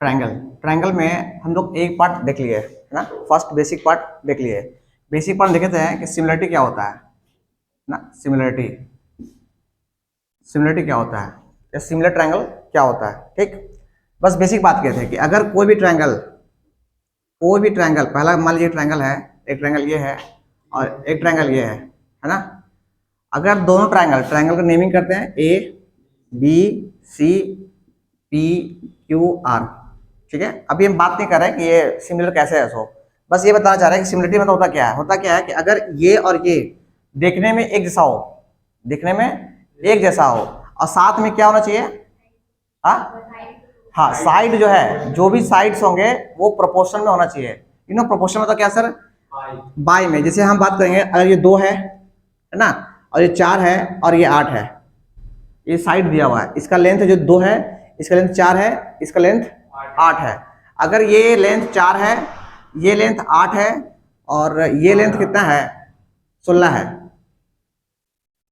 Triangle. Triangle में हम लोग एक पार्ट देख लिए है ना, फर्स्ट बेसिक पार्ट देख लिए। बेसिक पार्ट देखे थे कि सिमिलरिटी क्या होता है ना, सिमिलरिटी सिमिलरिटी क्या होता है या सिमिलर ट्रायंगल क्या होता है। ठीक, बस बेसिक बात किए थे कि अगर कोई भी ट्रायंगल पहला मान लीजिए ट्रायंगल है, एक ट्रायंगल ये है और एक ट्रायंगल ये है ना। अगर दोनों ट्रायंगल का नेमिंग करते हैं A B C P Q R, ठीक है। अभी हम बात नहीं कर रहे हैं कि ये सिमिलर कैसे है, सो बस ये बताना चाह रहे हैं कि सिमिलरिटी मतलब होता क्या है कि अगर ये और ये देखने में एक जैसा हो, देखने में एक जैसा हो और साथ में क्या होना चाहिए, हाँ साइड जो है, जो भी साइड्स होंगे वो प्रोपोर्शन में होना चाहिए। यू नो प्रोपोर्शन मतलब क्या सर, बाई में। जैसे हम बात करेंगे अगर ये 2 है ना, और ये 4 है और ये 8 है, ये साइड दिया हुआ है, इसका लेंथ जो 2 है, इसका लेंथ 4 है, इसका लेंथ 8 है। अगर ये लेंथ 4 है, ये लेंथ 8 है और ये लेंथ कितना है, 16 है।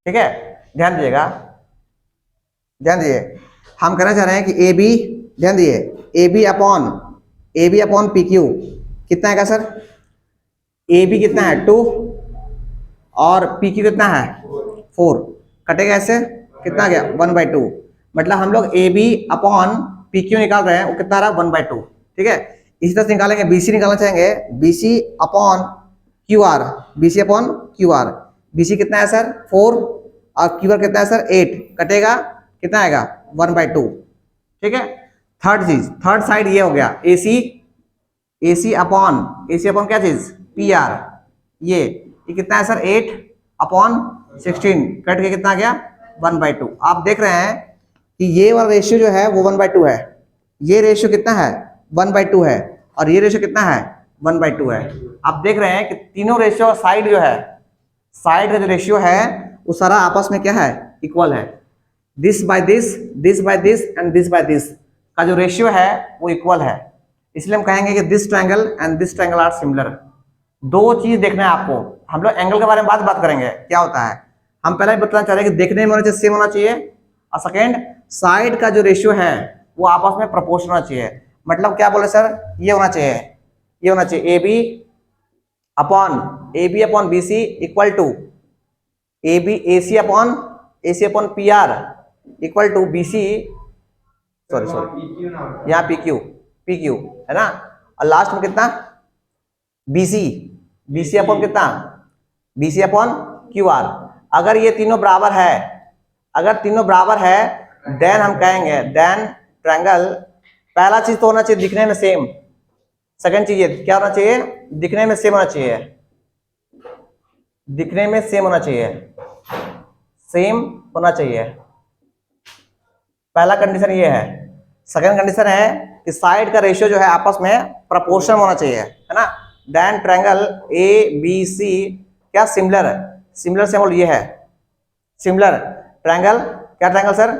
ठीक है, ध्यान दिएगा, ध्यान दिए। हम कहना चाह रहे हैं कि ए बी, ध्यान दिए, A B upon P Q कितना है सर, ए बी कितना है 2 और पी क्यू कितना है 4, कटेगा ऐसे, कितना गया 1/2। मतलब हम लोग A B upon P Q निकाल रहे हैं, वो कितना रहा 1/2। ठीक है, इसी तरह से निकालेंगे बीसी निकालना चाहेंगे, BC upon Q are, BC upon Q are, BC कितना है सर 4 और क्यू आर कितना है सर 8, कटेगा कितना आएगा 1/2। ठीक है, थर्ड साइड ये हो गया एसी अपॉन क्या चीज पी आर, ये कितना है सर 8 अपॉन 16, कट के कितना आ गया 1/2। आप देख रहे हैं कि ये वाला रेशियो जो है वो 1/2 है, ये रेशियो कितना है 1/2 है और ये रेशियो कितना है 1/2 है। आप देख रहे हैं कि तीनों रेशियो साइड जो है, साइड का जो रेशियो है वो सारा आपस में क्या है, इक्वल है। This by this and this by this का जो रेशियो है वो इक्वल है, इसलिए हम कहेंगे कि this triangle and this triangle are similar. दो चीज देखना है आपको, हम लोग एंगल के बारे में बात करेंगे क्या होता है। हम पहले ही बताना चाह रहे हैं कि देखने में होना चाहिए सेम होना चाहिए, और सेकेंड साइड का जो रेशियो है वो आपस में प्रोपोर्शनल होना चाहिए। मतलब क्या बोले सर, ये होना चाहिए, ये होना चाहिए A B upon B C equal to A C upon P R equal to B C, sorry यहाँ पी क्यू है ना, और लास्ट में कितना बी सी अपॉन कितना B C upon Q R. अगर ये तीनों बराबर है, देन हम कहेंगे देन ट्रायंगल, पहला चीज तो होना चाहिए दिखने में सेम, सेकंड चीज क्या होना चाहिए, दिखने में सेम होना चाहिए, दिखने में सेम होना चाहिए, पहला कंडीशन ये है। सेकंड कंडीशन है कि साइड का रेशियो जो है आपस में प्रोपोर्शन होना चाहिए, है ना। Then triangle A B C क्या सिमिलर है, सिमिलर सिंबल ये है सिमिलर ट्रायंगल, क्या triangle sir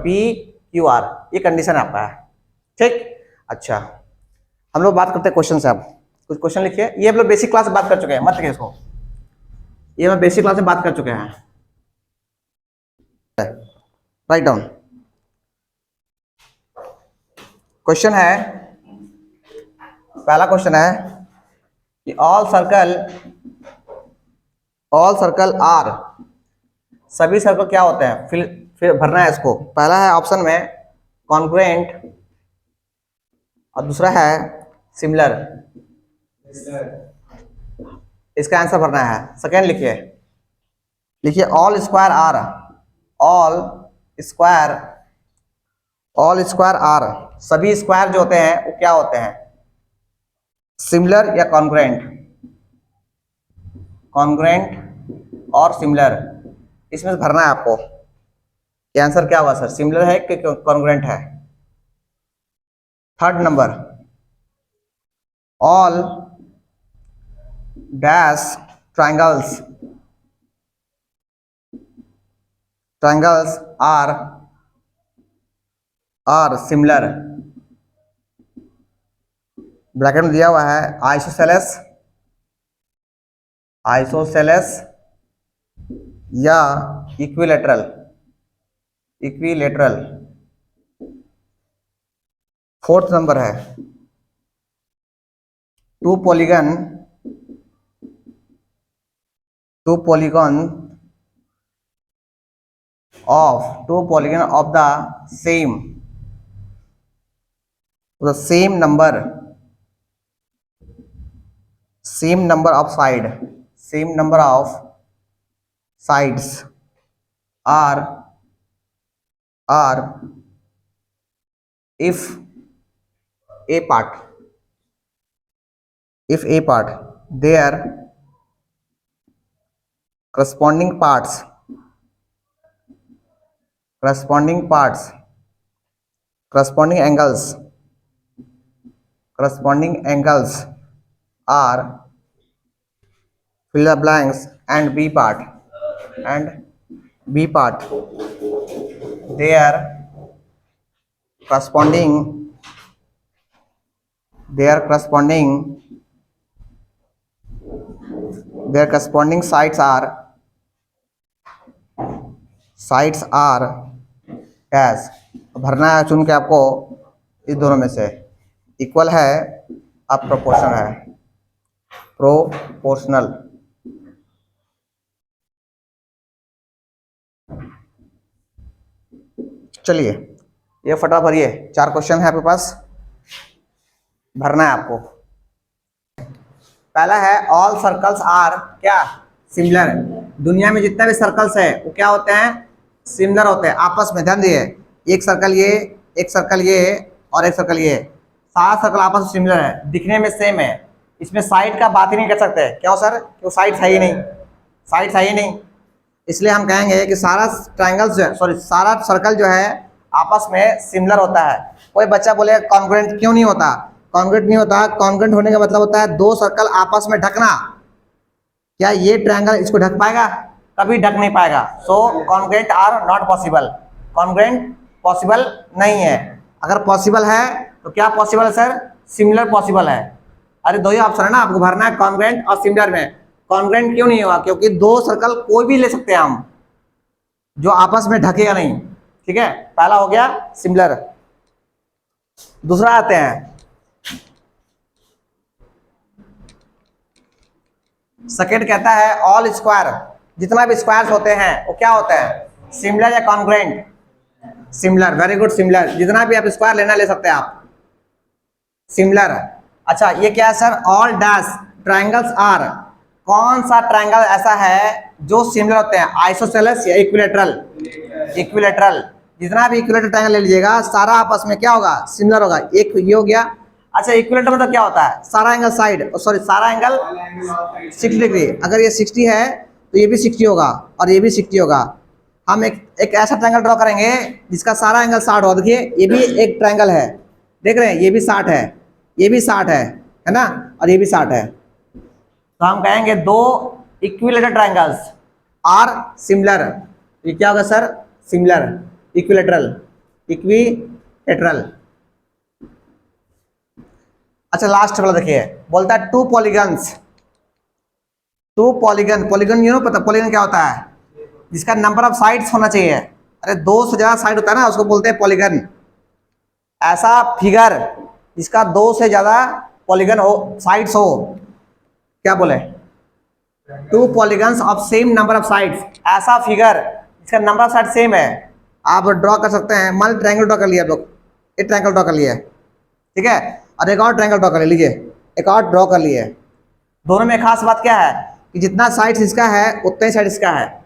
P Q R, ये कंडीशन आपका है। ठीक, अच्छा हम लोग बात करते हैं क्वेश्चन से। अब कुछ क्वेश्चन लिखिए, ये हम लोग बेसिक क्लास में बात कर चुके हैं, मत लिखिए इसको, ये हम बेसिक क्लास में बात कर चुके हैं। Write down. क्वेश्चन है, पहला क्वेश्चन है कि ऑल सर्कल आर, सभी सर्कल क्या होते हैं, फिर भरना है इसको। पहला है ऑप्शन में कॉन्ग्रुएंट और दूसरा है सिमिलर, इसका आंसर भरना है। सेकेंड लिखिए ऑल स्क्वायर आर, सभी स्क्वायर जो होते हैं वो क्या होते हैं, सिमिलर या कॉन्ग्रुएंट और सिमिलर, इसमें से भरना है आपको। ये आंसर क्या होगा सर, सिमिलर है कि कॉन्ग्रुएंट है। Third number, all dash triangles are similar, bracket में दिया हुआ है आइसोसेलेस या इक्विलेटरल। फोर्थ नंबर है two polygon of the same number of sides are if a part their corresponding angles are fill the blanks, and B part their corresponding sides are as भरना है चुन के आपको इस दोनों में से इक्वल है अब प्रोपोर्शनल। चलिए ये फटाफट भरिए, 4 क्वेश्चन है आपके पास, भरना है आपको। पहला है ऑल सर्कल्स आर क्या सिमिलर। दुनिया में जितने भी सर्कल्स है वो क्या होते हैं, सिमिलर होते हैं आपस में। ध्यान दिए, एक सर्कल ये और एक सर्कल ये, सारा सर्कल आपस में सिमिलर है, दिखने में सेम है। इसमें साइड का बात ही नहीं कर सकते, क्यों सर, क्यों साइड है ही नहीं, इसलिए हम कहेंगे कि सारा सर्कल जो है आपस में सिमिलर होता है। कोई बच्चा बोले कॉन्ग्रुएंट क्यों नहीं होता, कॉन्ग्रुएंट होने का मतलब होता है दो सर्कल आपस में ढकना। क्या ये ट्रायंगल इसको ढक पाएगा, कभी ढक नहीं पाएगा। So congruent are not possible, congruent possible नहीं है। अगर पॉसिबल है तो क्या पॉसिबल है सर, सिमिलर पॉसिबल है। अरे दो ही ऑप्शन है ना, आपको भरना है कॉन्ग्रुएंट और सिमिलर में। कॉन्ग्रुएंट क्यों नहीं होगा, क्योंकि दो सर्कल कोई भी ले सकते हैं हम जो आपस में ढकेगा नहीं। ठीक है, पहला हो गया सिमिलर। दूसरा आते हैं सेकंड, कहता है ऑल स्क्वायर, जितना भी स्क्वायर्स होते हैं वो क्या होते हैं, सिमिलर या congruent. Similar, very good, similar. जितना भी आप स्क्वायर लेना ले सकते हैं आप, सिमिलर। अच्छा ये क्या है sir, all dash triangles are, कौन सा ट्रायंगल ऐसा है जो सिमिलर होते हैं, आइसोसेलेस या इक्विलैटरल। जितना भी इक्विलैटरल ट्रायंगल ले लीजिएगा सारा आपस में क्या होगा, सिमिलर होगा। एक ये हो गया। अच्छा इक्विलैटरल मतलब क्या होता है, सारा एंगल 60 डिग्री। अगर ये 60 है तो ये भी 60 होगा और ये भी 60 होगा। हम एक ऐसा ट्रायंगल ड्रॉ करेंगे जिसका सारा एंगल 60 होगा। देखिए ये भी एक ट्रायंगल है, देख रहे हैं, ये भी 60 है, ये भी 60 है ना, और ये भी 60 है। तो हम कहेंगे दो इक्विलैटरल ट्रायंगल्स आर सिमिलर। ये क्या होगा सर, सिमिलर, इक्विलैटरल। अच्छा लास्ट वाला देखिए, बोलता है two polygon, polygon you know पता पॉलीगन क्या होता है, जिसका नंबर ऑफ साइड्स होना चाहिए। अरे 2 से ज्यादा साइड होता है ना, उसको बोलते हैं पॉलीगन। ऐसा फिगर जिसका 2 से ज्यादा पॉलीगन हो, साइड्स हो, क्या बोले, to polygons of same number of sides. ऐसा फिगर जिसका नंबर ऑफ साइड सेम है, आप ड्रॉ कर सकते हैं। मान ट्रायंगल ड्रॉ कर लिया आप लोग, एक ट्रायंगल ड्रॉ कर लिया, ठीक है, और एक और ट्रायंगल ड्रॉ कर लीजिए, एक और ड्रॉ कर लिए। दोनों में खास बात क्या है कि जितना साइड्स इसका है उतना ही साइड इसका है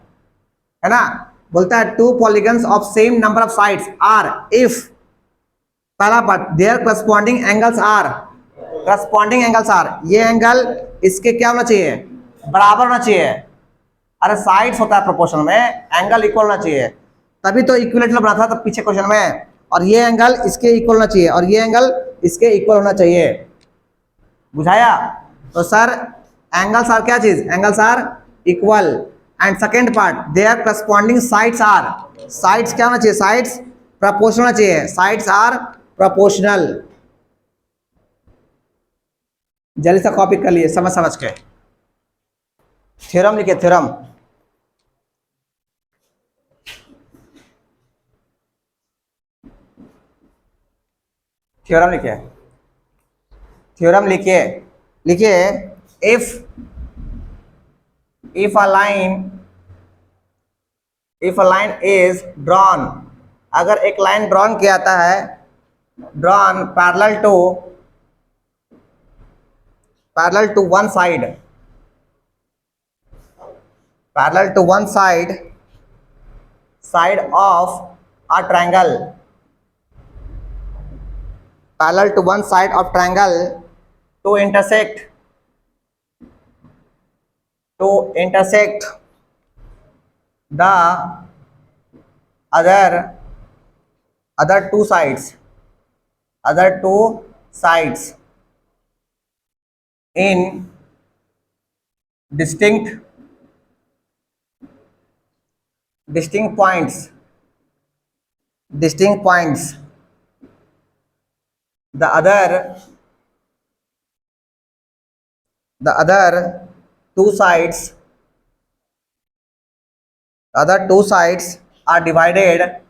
ना। बोलता है two polygons of same number of sides are if, पहला part, there corresponding angles are, ये एंगल इसके क्या होना चाहिए, बराबर होना चाहिए। अरे साइड्स होता है प्रोपोर्शन में, एंगल इक्वल होना चाहिए, तभी तो इक्विलैटरल बना था तब पीछे क्वेश्चन में। और ये एंगल इसके इक्वल होना चाहिए और ये एंगल इसके इक्वल होना चाहिए, बुझाया। तो सर एंगल्स आर क्या चीज, angles are equal. And second part, there corresponding sides are, sides क्या होना चाहिए, साइड्स प्रोपोर्शनल होना चाहिए, साइड्स आर प्रोपोर्शनल। जल्दी से कॉपी कर लिए समझ के। थ्योरम लिखिए, थ्योरम। थ्योरम लिखिए, थ्योरम लिखिए, लिखिए if a line is drawn, अगर एक लाइन ड्रॉन किया जाता है, drawn parallel to one side, parallel to one side of a triangle, parallel to one side of triangle to intersect the other two sides in distinct points. The other two sides are divided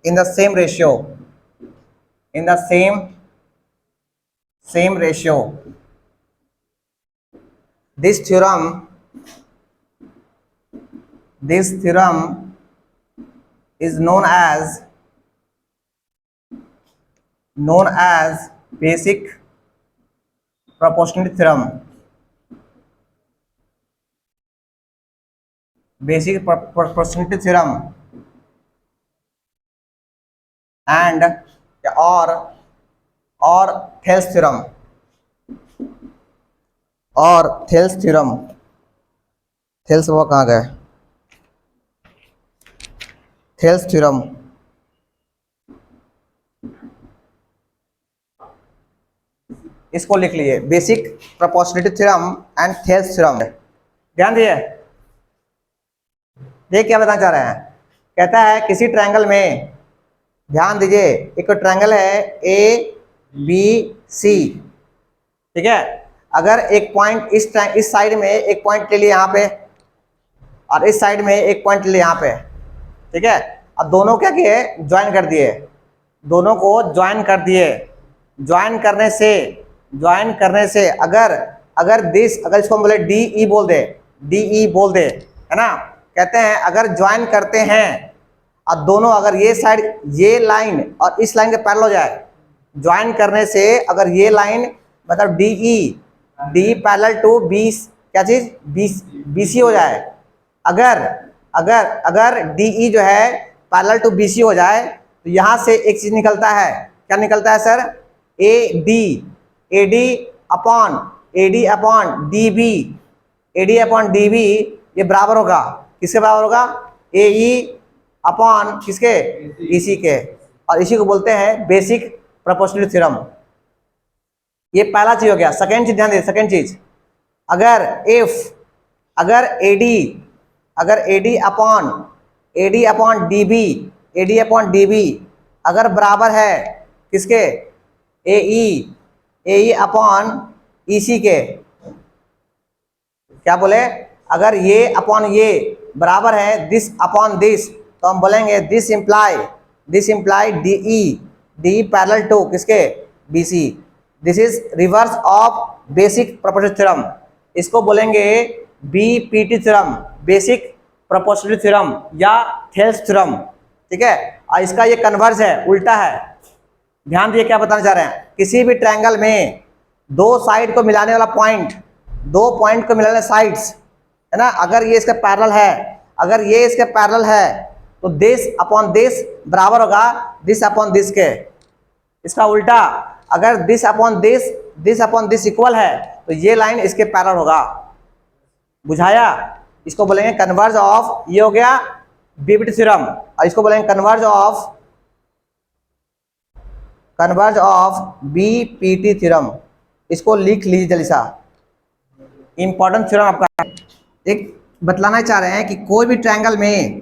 in the same ratio, this theorem is known as basic proportionality theorem. And or Thales theorem, Thales वो कहाँ गए, Thales theorem, इसको लिख लीजिए, basic proportionality theorem and Thales theorem. ध्यान दिए, देख क्या बताना चाह रहे हैं, कहता है किसी ट्रायंगल में, ध्यान दीजिए, एक ट्रायंगल है ए बी सी, ठीक है, अगर एक पॉइंट इस साइड में एक पॉइंट ले लिए यहाँ पे, और इस साइड में एक पॉइंट ले लिए यहाँ पे, ठीक है, अब दोनों क्या किए, ज्वाइन कर दिए, दोनों को ज्वाइन कर दिए, ज्वाइन करने से अगर इसको हम बोले डी बोल दे, है ना, कहते हैं अगर ज्वाइन करते हैं, अब दोनों अगर ये साइड, ये लाइन और इस लाइन के पैरेलल हो जाए, ज्वाइन करने से अगर ये लाइन मतलब डी पैरेलल टू बी, क्या चीज, बीसी हो जाए, अगर डी जो है पैरेलल टू बीसी हो जाए, तो यहां से एक चीज निकलता है, क्या निकलता है सर, एडी अपॉन डीबी, ये बराबर होगा, किसके बराबर होगा, ए अपॉन किसके, बीसी के, और इसी को बोलते हैं बेसिक प्रोपोर्शनलिटी थ्योरम। ये पहला चीज हो गया। सेकेंड चीज ध्यान दे, सेकेंड चीज, अगर एडी अपॉन डीबी अगर बराबर है किसके, ए अपॉन ईसी के, क्या बोले, अगर ये अपॉन ये बराबर है दिस अपॉन दिस, तो हम बोलेंगे this imply D parallel to किसके, BC. This is reverse of basic proportionality theorem, इसको बोलेंगे BPT theorem, basic proportionality theorem या थेल्स थ्योरम, ठीक है, और इसका ये कन्वर्स है, उल्टा है। ध्यान दिए क्या बताना चाह रहे हैं, किसी भी ट्रायंगल में दो साइड को मिलाने वाला पॉइंट, दो पॉइंट को मिलाने साइड्स, है ना, अगर ये इसका पैरेलल है, तो दिस अपॉन दिस बराबर होगा दिस अपॉन दिस के। इसका उल्टा, अगर दिस अपॉन दिस इक्वल है, तो ये लाइन इसके पैरेलल होगा। बुझाया? इसको बोलेंगे कन्वर्ज ऑफ, ये हो गया बीपीटी थ्योरम, और इसको बोलेंगे कन्वर्ज ऑफ बीपीटी थ्योरम। इसको लिख लीजिए जल्दी सा, इंपॉर्टेंट थ्योरम आपका। एक बतलाना चाह रहे हैं कि कोई भी ट्रायंगल में,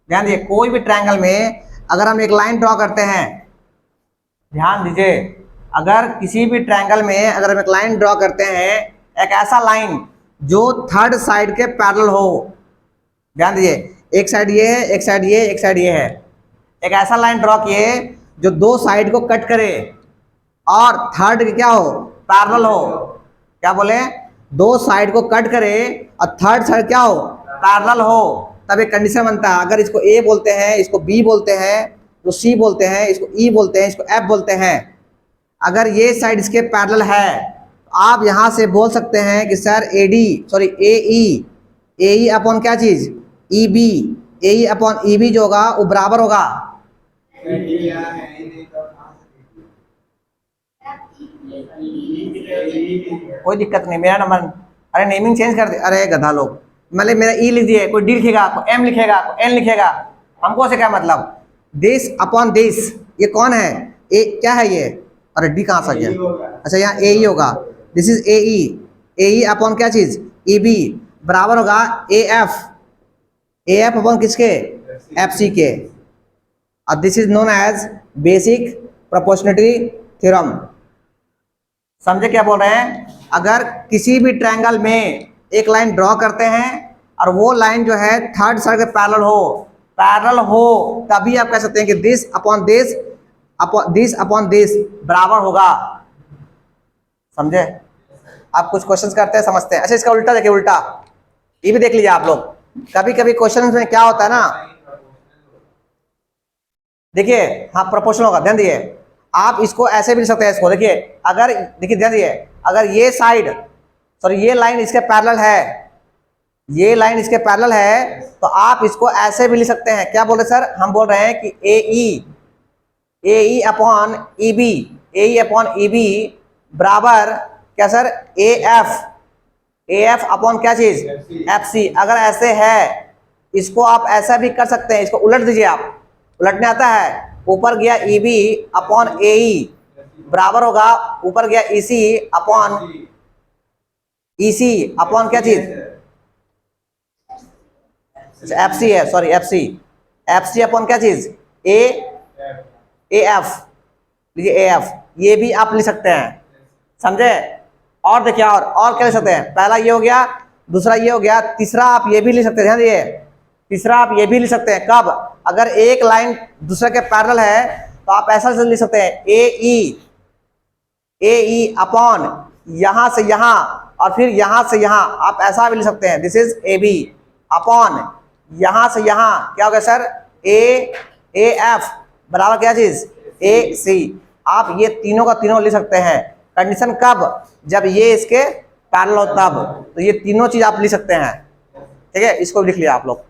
ध्यान दीजिए, कोई भी ट्रायंगल में अगर हम एक लाइन ड्रॉ करते हैं, ध्यान दीजिए, अगर किसी भी ट्रायंगल में अगर हम एक लाइन ड्रॉ करते हैं, एक ऐसा लाइन जो थर्ड साइड के पैरेलल हो, ध्यान दीजिए, एक साइड ये है, एक साइड ये है, एक ऐसा लाइन ड्रॉ किए जो दो साइड को कट करे और थर्ड क्या हो, पैरेलल हो। क्या बोले, दो साइड को कट करे और थर्ड साइड क्या हो, पैरेलल हो, तब एक कंडीशन बनता है। अगर इसको ए बोलते हैं, इसको बी बोलते हैं, तो सी बोलते हैं, इसको ई बोलते हैं, इसको एफ बोलते हैं। अगर ये साइड इसके पैरेलल है तो आप यहां से बोल सकते हैं कि सर ए ई अपॉन क्या चीज, ई बी, ए ई अपॉन ई बी जो होगा वो बराबर होगा, कोई दिक्कत नहीं, मेरा नंबर, अरे नेमिंग चेंज कर दे, अरे गधा लोग, मतलब मेरा ई लिख दिए, कोई डी लिखेगा, कोई एम लिखेगा, कोई एन लिखेगा, हमको से क्या मतलब। दिस अपॉन दिस, ये कौन है, ए क्या है ये, अरे डी कहाँ से गया, अच्छा यहाँ ए ई होगा, this is A E upon क्या चीज, ई बी, बराबर होगा ए एफ अपॉन किसके, एफ सी के। और this is known as basic proportionality theorem. समझे क्या बोल रहे हैं, अगर किसी भी ट्रायंगल में एक लाइन ड्रॉ करते हैं और वो लाइन जो है थर्ड साइड के पैरेलल हो तभी आप कह सकते हैं कि दिस अपॉन दिस बराबर होगा। समझे, आप कुछ क्वेश्चंस करते हैं समझते हैं। अच्छा इसका उल्टा देखिए, उल्टा ये भी देख लीजिए आप लोग। कभी कभी क्वेश्चन में क्या होता है ना, देखिए हाँ प्रोपोर्शनल होगा, ध्यान दिए, आप इसको ऐसे भी लिख सकते हैं, इसको देखिए, अगर देखिए ध्यान दिए, अगर ये साइड सॉरी ये लाइन इसके पैरेलल है, ये लाइन इसके पैरेलल है, तो आप इसको ऐसे भी लिख सकते हैं। क्या बोल रहे सर, हम बोल रहे हैं कि ए ई अपॉन ई बी बराबर क्या सर, ए एफ अपॉन क्या चीज, एफ सी। अगर ऐसे है, इसको आप ऐसा भी कर सकते हैं, इसको उलट दीजिए आप, उलटने आता है, ऊपर गया ई बी अपॉन ए ई बराबर होगा, ऊपर गया ई सी अपॉन क्या चीज, एफ सी है, सॉरी एफ सी अपॉन क्या चीज, ए एफ, लीजिए ए एफ, ये भी आप लिख सकते हैं। समझे, और देखिए और क्या लिख सकते हैं, पहला ये हो गया, दूसरा ये हो गया, तीसरा आप ये भी लिख सकते हैं, ध्यान दिए, तीसरा आप ये भी लिख सकते हैं। कब, अगर एक लाइन दूसरे के पैरेलल है तो आप ऐसा लिख सकते हैं, ए ई अपॉन यहां से यहां और फिर यहां से यहां, आप ऐसा भी लिख सकते हैं, this is A B upon यहां से यहां, क्या हो गया सर, ए एफ बराबर क्या चीज, ए सी। आप ये तीनों का तीनों लिख सकते हैं। कंडीशन कब, जब ये इसके पैरेलल हो तब, तो ये तीनों चीज आप लिख सकते हैं। ठीक है, इसको लिख लिया आप लोग।